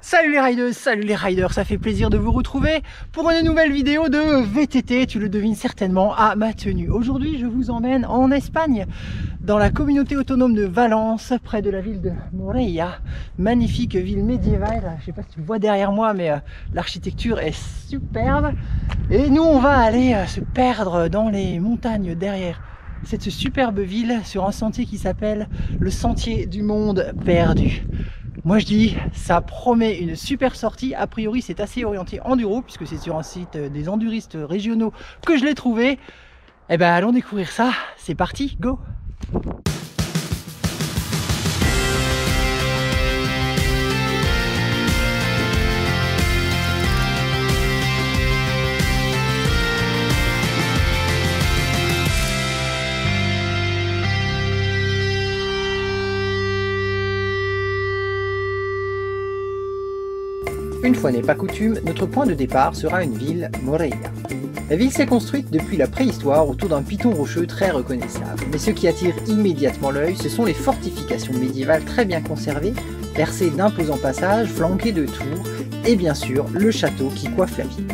Salut les riders, ça fait plaisir de vous retrouver pour une nouvelle vidéo de VTT, tu le devines certainement à ma tenue. Aujourd'hui je vous emmène en Espagne, dans la communauté autonome de Valence, près de la ville de Morella. Magnifique ville médiévale, je sais pas si tu vois derrière moi mais l'architecture est superbe. Et nous on va aller se perdre dans les montagnes derrière cette superbe ville sur un sentier qui s'appelle le Sentier du Monde Perdu. Moi je dis, ça promet une super sortie. A priori c'est assez orienté enduro puisque c'est sur un site des enduristes régionaux que je l'ai trouvé. Eh ben allons découvrir ça, c'est parti, go! Une fois n'est pas coutume, notre point de départ sera une ville, Morella. La ville s'est construite depuis la préhistoire autour d'un piton rocheux très reconnaissable. Mais ce qui attire immédiatement l'œil, ce sont les fortifications médiévales très bien conservées, percées d'imposants passages, flanquées de tours, et bien sûr le château qui coiffe la ville.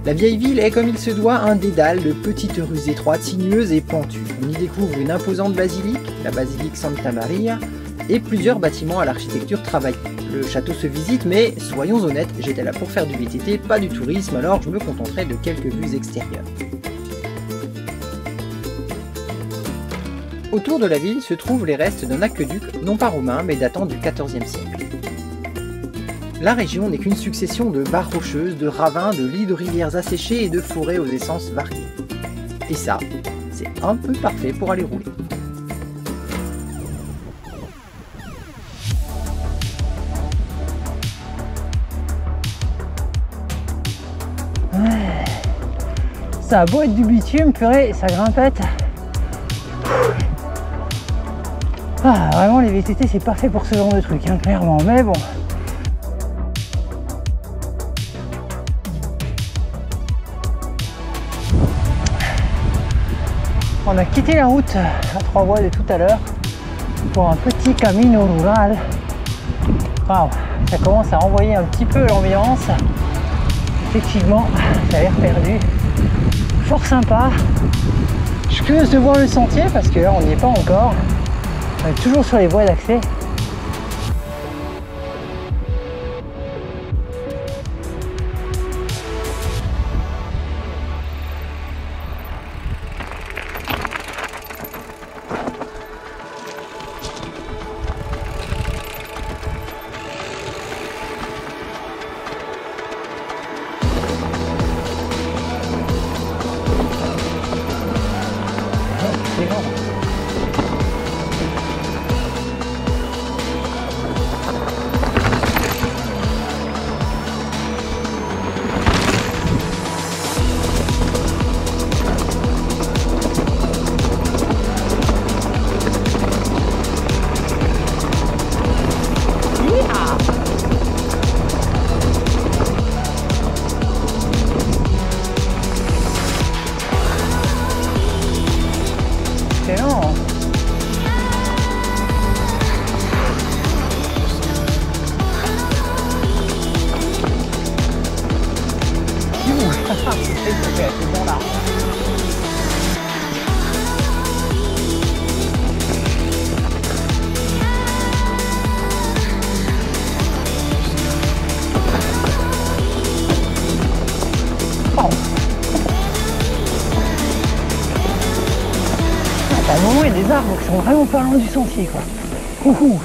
La vieille ville est comme il se doit un dédale de petites rues étroites, sinueuses et pentues. On y découvre une imposante basilique, la basilique Santa Maria, et plusieurs bâtiments à l'architecture travaillée. Le château se visite, mais soyons honnêtes, j'étais là pour faire du VTT, pas du tourisme, alors je me contenterai de quelques vues extérieures. Autour de la ville se trouvent les restes d'un aqueduc, non pas romain, mais datant du XIVe siècle. La région n'est qu'une succession de barres rocheuses, de ravins, de lits de rivières asséchées et de forêts aux essences variées. Et ça, c'est un peu parfait pour aller rouler. Ça a beau être du bitume, purée, ça grimpette. Ah, vraiment les VTT c'est parfait pour ce genre de truc, hein, clairement, mais bon. On a quitté la route à 3 voies de tout à l'heure pour un petit camino rural. Waouh, ça commence à renvoyer un petit peu l'ambiance. Effectivement, ça a l'air perdu. Fort sympa. Je suis curieuse de voir le sentier parce que là on n'y est pas encore. On est toujours sur les voies d'accès. À un moment il y a des arbres qui sont vraiment pas loin du sentier quoi. Ouhou.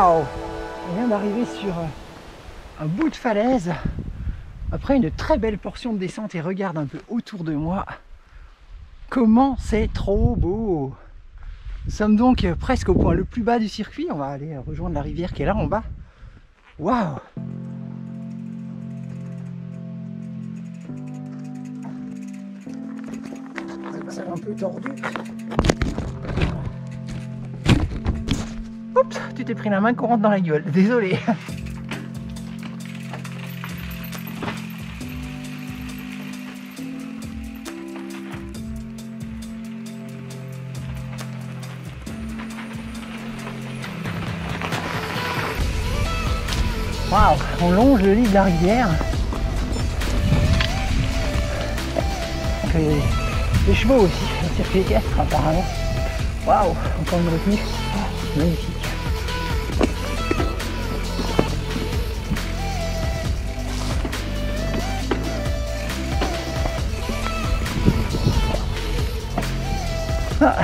Waouh! On vient d'arriver sur un bout de falaise après une très belle portion de descente et regarde un peu autour de moi. Comment c'est trop beau! Nous sommes donc presque au point le plus bas du circuit. On va aller rejoindre la rivière qui est là en bas. Waouh! C'est un peu tordu. Oups, tu t'es pris la main courante dans la gueule. Désolé. Waouh, on longe le lit de la rivière. Les chevaux aussi, un circuit équestre apparemment. Waouh, encore une retenue. Oh, magnifique. Ah,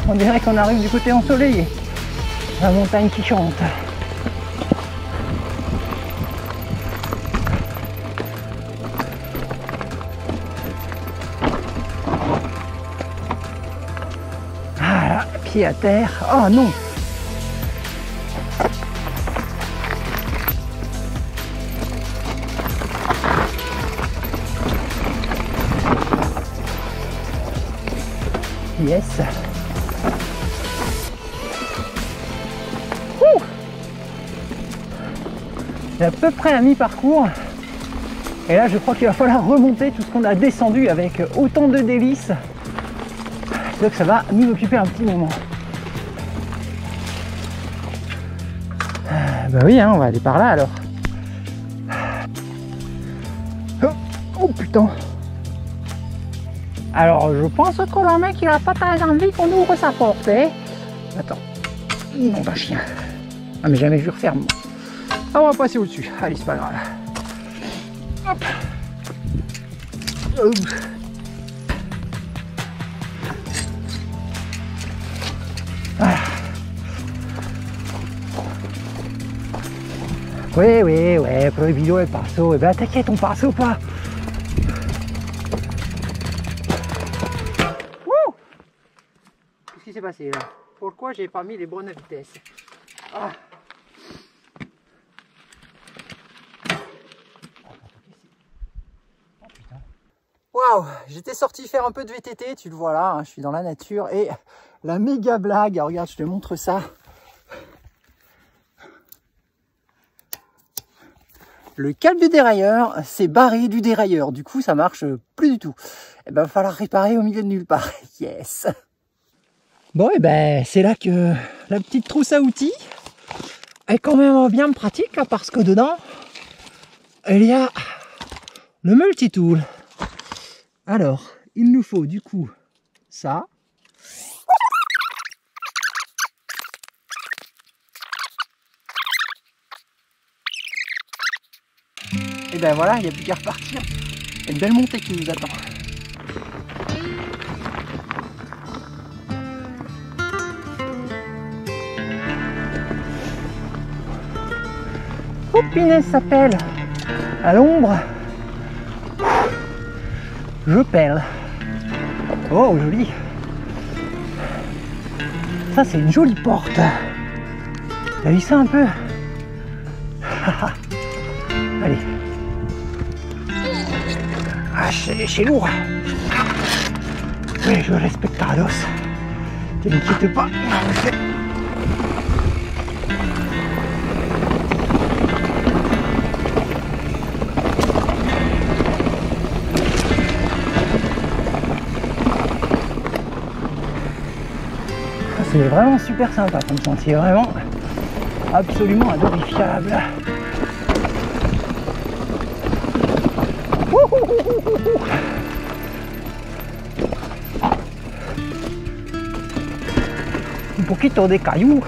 on dirait qu'on arrive du côté ensoleillé. La montagne qui chante. À terre. Oh non! Yes! Ouh! C'est à peu près à mi-parcours. Et là, je crois qu'il va falloir remonter tout ce qu'on a descendu avec autant de délices. Donc ça va nous occuper un petit moment. Bah oui, hein, on va aller par là alors. Oh putain. Alors je pense que le mec il a pas très envie qu'on ouvre sa porte. Hein. Attends. Nom d'un chien. Ah mais jamais je referme. Ah, on va passer au-dessus. Allez, c'est pas grave. Hop. Voilà. Ouais, prohibido el paso. Eh ben t'inquiète, on passe ou pas. Wouh! Qu'est-ce qui s'est passé là? Pourquoi j'ai pas mis les bonnes vitesses? Ah. Waouh! J'étais sorti faire un peu de VTT, tu le vois là, hein, je suis dans la nature et la méga blague, regarde, je te montre ça. Le câble du dérailleur s'est barré du dérailleur, du coup ça marche plus du tout. Et ben, va falloir réparer au milieu de nulle part. Yes. Bon, et ben c'est là que la petite trousse à outils est quand même bien pratique, hein, parce que dedans il y a le multitool. Alors, il nous faut du coup ça. Et ben voilà, il n'y a plus qu'à repartir. Il y a une belle montée qui nous attend. Oh punaise, s'appelle à l'ombre. Je pèle. Oh, joli. Ça, c'est une jolie porte. T'as vu ça un peu? Allez. Ah, c'est lourd. Oui, je respecte Carlos. T'inquiète pas. C'est vraiment super sympa comme sentier, vraiment absolument adorifiable. Un poquito de cailloux.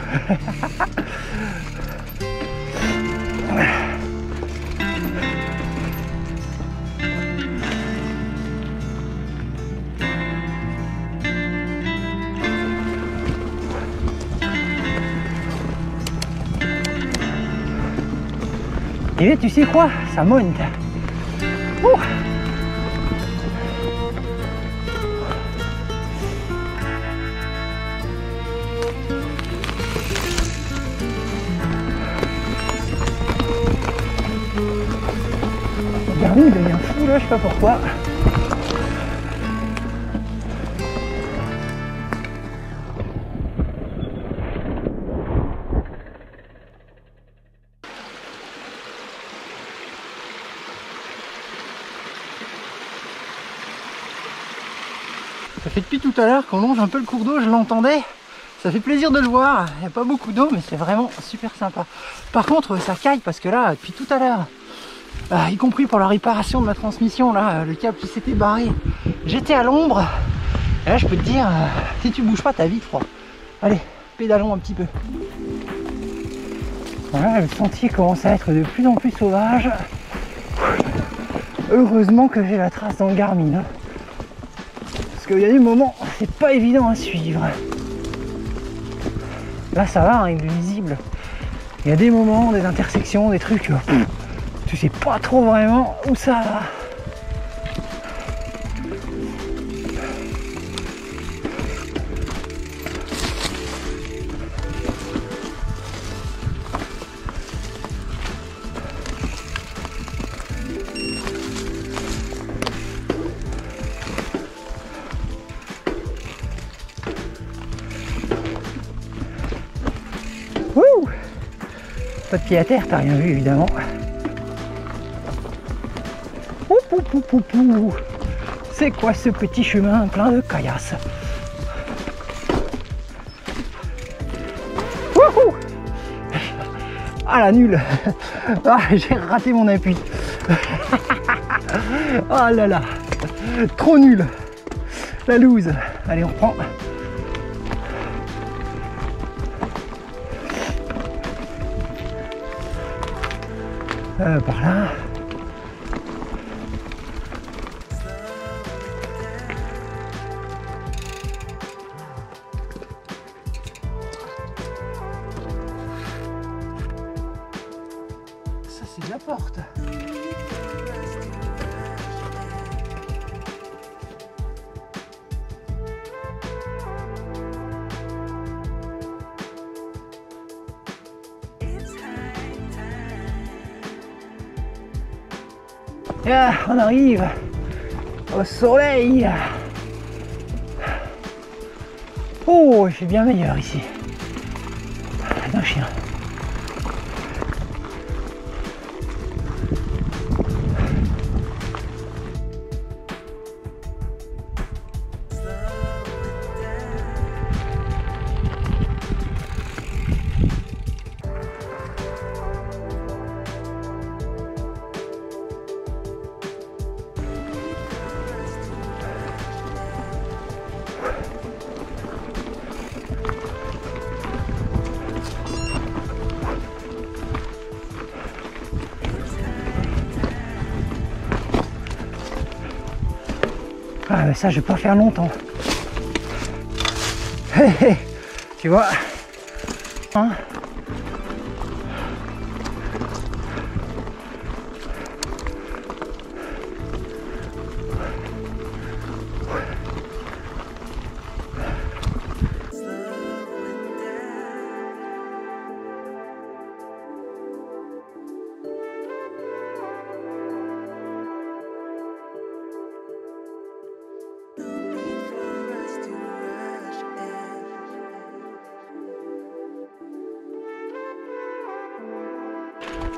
Et tu sais quoi? Ça monte. Ouh. Regardez, il devient fou là, je sais pas pourquoi. Ça fait depuis tout à l'heure qu'on longe un peu le cours d'eau, je l'entendais. Ça fait plaisir de le voir. Il n'y a pas beaucoup d'eau, mais c'est vraiment super sympa. Par contre, ça caille parce que là, depuis tout à l'heure, y compris pour la réparation de ma transmission, là, le câble qui s'était barré, j'étais à l'ombre. Et là, je peux te dire, si tu bouges pas, t'as vite froid. Allez, pédalons un petit peu. Voilà, le sentier commence à être de plus en plus sauvage. Heureusement que j'ai la trace dans le Garmin. Parce qu'il y a des moments, c'est pas évident à suivre. Là ça va, hein, il est lisible. Il y a des moments, des intersections, des trucs, tu sais pas trop vraiment où ça va. Wouh! Pas de pied à terre, t'as rien vu évidemment. C'est quoi ce petit chemin plein de caillasses? Wouhou! Ah la nulle! Ah, j'ai raté mon appui. Oh là là! Trop nul! La loose! Allez, on reprend. Par là. Ça c'est de la porte. Ah, on arrive au soleil. Oh, il fait bien meilleur ici. Un chien. Ah mais ça je vais pas faire longtemps. Tu vois hein?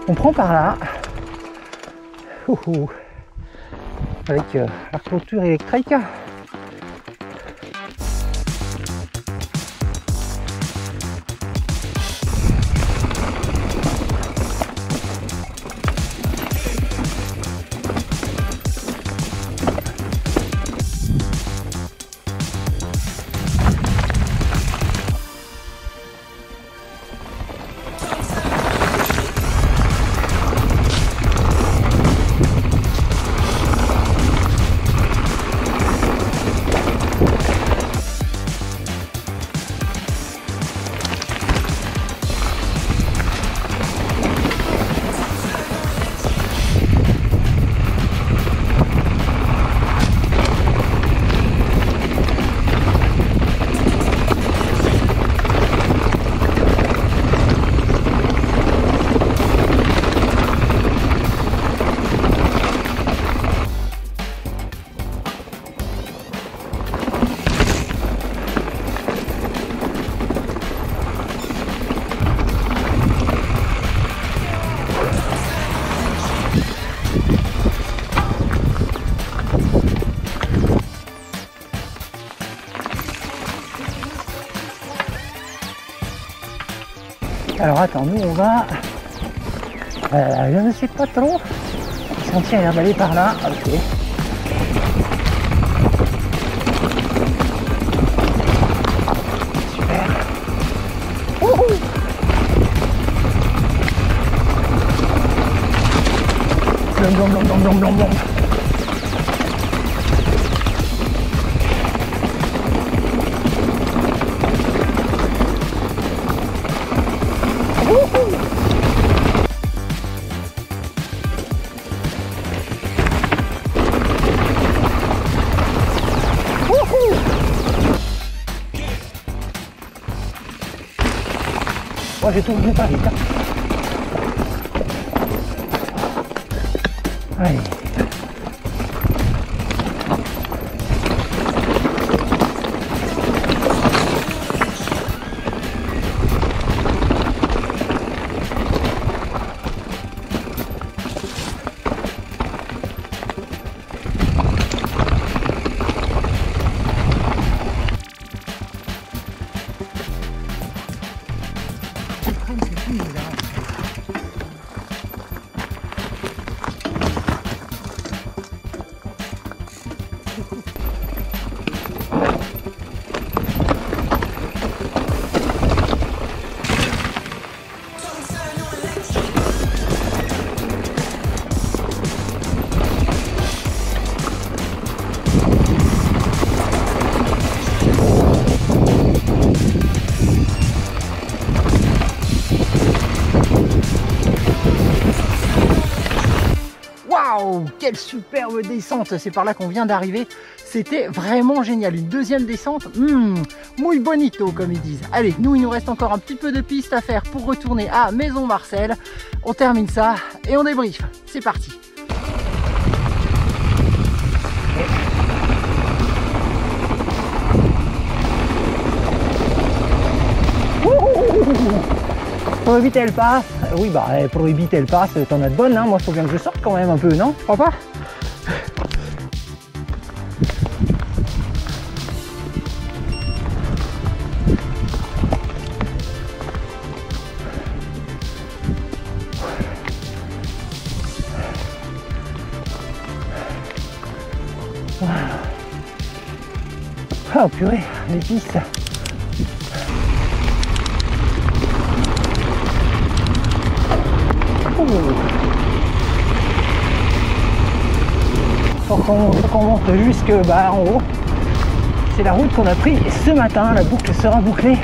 On prend par là, avec la clôture électrique. Alors attends, nous on va... je ne sais pas trop. Le sentier a l'air d'aller par là. Ok. Super. Wouhou. Blom, blom, blom, blom, blom, blom, blom. Moi j'ai tourné pas vite. Allez. Waouh, quelle superbe descente, c'est par là qu'on vient d'arriver, c'était vraiment génial, une deuxième descente, muy bonito comme ils disent. Allez, nous il nous reste encore un petit peu de piste à faire pour retourner à Maison Marcel, on termine ça et on débriefe, c'est parti. Pour éviter le passe, oui bah pour éviter le passe, t'en as de bonnes, hein. Moi il faut bien que je sorte quand même un peu, non? Tu crois pas? Oh purée, les pistes. Faut qu'on monte jusque en haut. C'est la route qu'on a pris ce matin, la boucle sera bouclée.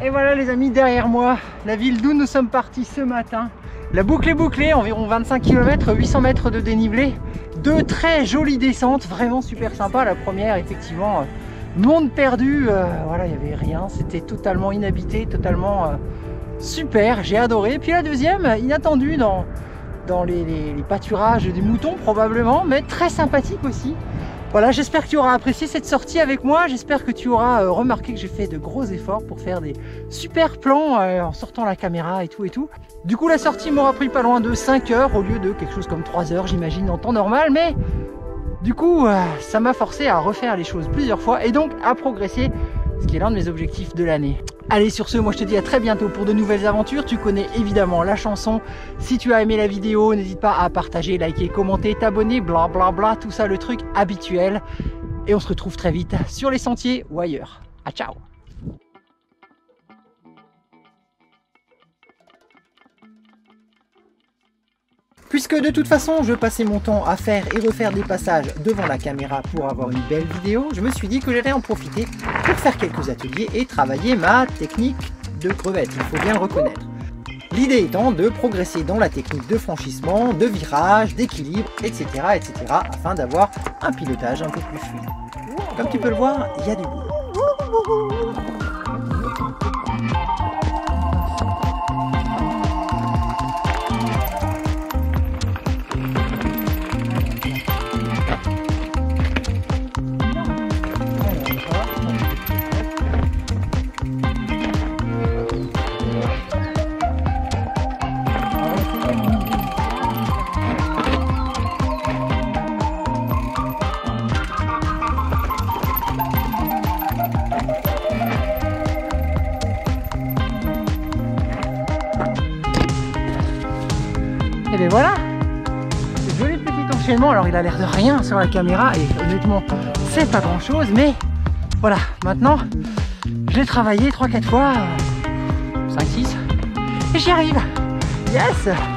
Et voilà les amis, derrière moi, la ville d'où nous sommes partis ce matin. La boucle est bouclée, environ 25 km, 800 mètres de dénivelé. Deux très jolies descentes, vraiment super sympa. La première, effectivement, monde perdu, voilà, il n'y avait rien, c'était totalement inhabité, totalement super, j'ai adoré. Puis la deuxième, inattendue dans les pâturages des moutons probablement, mais très sympathique aussi. Voilà, j'espère que tu auras apprécié cette sortie avec moi, j'espère que tu auras remarqué que j'ai fait de gros efforts pour faire des super plans en sortant la caméra et tout. Du coup la sortie m'aura pris pas loin de 5 heures au lieu de quelque chose comme 3 heures j'imagine en temps normal, mais du coup ça m'a forcé à refaire les choses plusieurs fois et donc à progresser, ce qui est l'un de mes objectifs de l'année. Allez, sur ce, moi je te dis à très bientôt pour de nouvelles aventures. Tu connais évidemment la chanson. Si tu as aimé la vidéo, n'hésite pas à partager, liker, commenter, t'abonner, bla bla bla, tout ça, le truc habituel. Et on se retrouve très vite sur les sentiers ou ailleurs. À ciao. Puisque de toute façon je passais mon temps à faire et refaire des passages devant la caméra pour avoir une belle vidéo, je me suis dit que j'allais en profiter pour faire quelques ateliers et travailler ma technique de crevette, il faut bien le reconnaître. L'idée étant de progresser dans la technique de franchissement, de virage, d'équilibre, etc. afin d'avoir un pilotage un peu plus fluide. Comme tu peux le voir, il y a du boulot. Et bien voilà, joli petit enchaînement. Alors il a l'air de rien sur la caméra et honnêtement c'est pas grand chose, mais voilà, maintenant je l'ai travaillé 3-4 fois, 5-6 et j'y arrive. Yes.